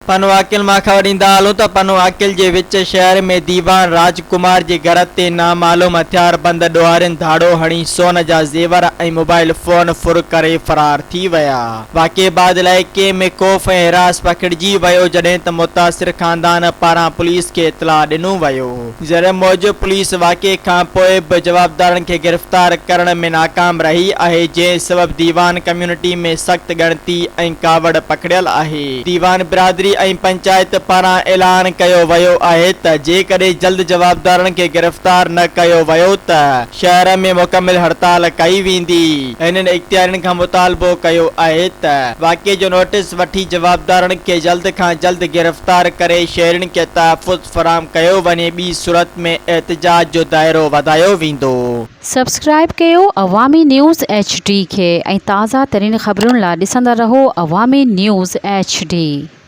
पनो आकिल मां ख़बर ॾींदा हलूं त पनो आकिल जे विच शहर में दीवान राजकुमार जे घर ते नामालूम हथियार बंद ॾोहारियुनि धाड़ो हणी सोन जा ज़ेवर ऐं मोबाइल फोन फुर करे फरार थी विया। वाक़े बाद इलाइक़े में ख़ौफ़ ऐं हिरास पखिड़िजी वियो जॾहिं त मुतासिर ख़ानदान पारां पुलिस खे इतला ॾिनो वियो। ज़र मौजूदु पुलिस वाक़े खां पोइ बि जवाबदारनि खे गिरफ़्तार करण में नाकाम रही आहे, जंहिं सबबि दीवान कम्युनिटी में सख़्त ॻणती ऐं कावड़ पकड़ियल आहे। दीवान बिरादरी ऐं पंचायत पारां ऐलान कयो वियो आहे त जेकॾहिं जल्द जवाबदारनि खे गिरफ़्तार न कयो वियो त शहर में मुकमिल हड़ताल कई वेंदी। हिननि इख़्तियारियुनि खां मुतालबो कयो आहे त वाक़े जो नोटिस वठी जवाबदारनि खे जल्द खां जल्द गिरफ़्तार करे शहरियुनि खे तहफ़्फ़ुज़ फ़राहम कयो वञे। ॿी सूरत में एहतिजाज जो दाइरो वधायो वेंदो। सब्सक्राइब कयो अवामी न्यूज़ HD खे ऐं ताज़ा तरीन ख़बरुनि लाइ ॾिसंदा रहो अवामी न्यूज़ HD।